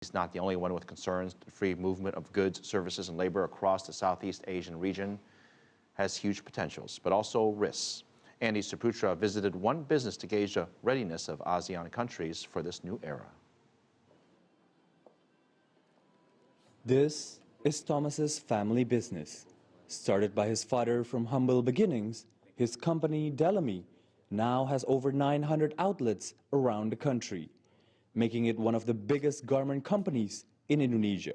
He's not the only one with concerns. The free movement of goods, services, and labor across the Southeast Asian region has huge potentials, but also risks. Andy Saputra visited one business to gauge the readiness of ASEAN countries for this new era. This is Thomas's family business. Started by his father from humble beginnings, his company, Delamy, now has over 900 outlets around the country, making it one of the biggest garment companies in Indonesia.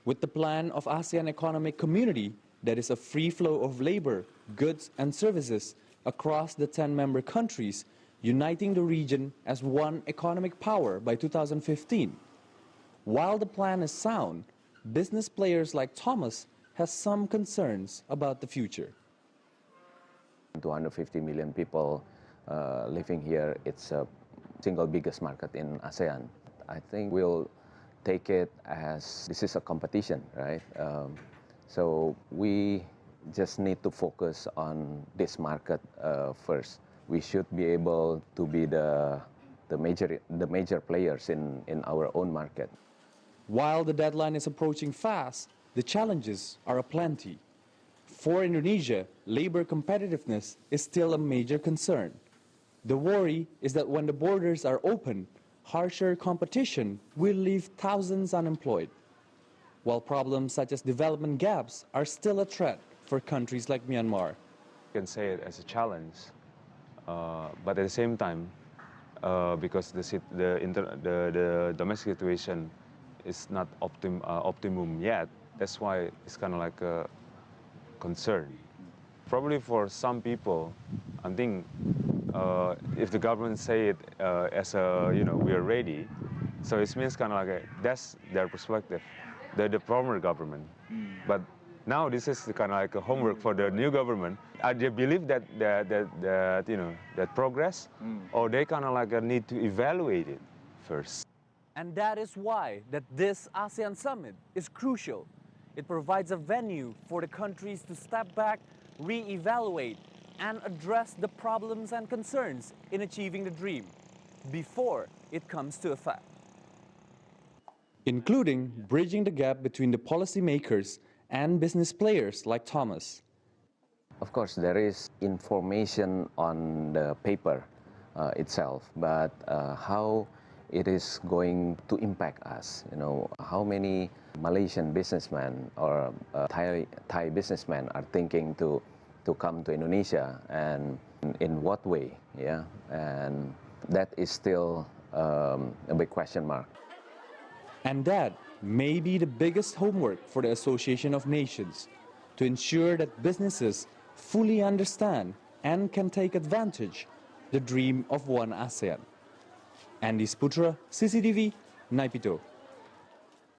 With the plan of ASEAN Economic Community, that is a free flow of labor, goods and services across the 10 member countries, uniting the region as one economic power by 2015. While the plan is sound, business players like Thomas has some concerns about the future. 250 million people living here, it's a single biggest market in ASEAN. I think we'll take it as this is a competition, right? So we just need to focus on this market first. We should be able to be the major players in our own market. While the deadline is approaching fast, the challenges are aplenty. For Indonesia, labor competitiveness is still a major concern. The worry is that when the borders are open, harsher competition will leave thousands unemployed, while problems such as development gaps are still a threat for countries like Myanmar. You can say it as a challenge, but at the same time, because the domestic situation is not optimum yet, that's why it's kind of like a concern. Probably for some people, I think if the government say it as a, we are ready, so it means kind of like that's their perspective, the former government. But now this is kind of like a homework for the new government. They believe that that progress, or they kind of like need to evaluate it first. And that is why that this ASEAN summit is crucial. It provides a venue for the countries to step back, re-evaluate, and address the problems and concerns in achieving the dream before it comes to effect. Including bridging the gap between the policymakers and business players like Thomas. Of course, there is information on the paper itself, but how it is going to impact us, how many Malaysian businessmen or Thai businessmen are thinking to come to Indonesia, and in what way, yeah, and that is still a big question mark. And that may be the biggest homework for the Association of Nations, to ensure that businesses fully understand and can take advantage the dream of one ASEAN. Andy Saputra, CCTV, Naypyidaw.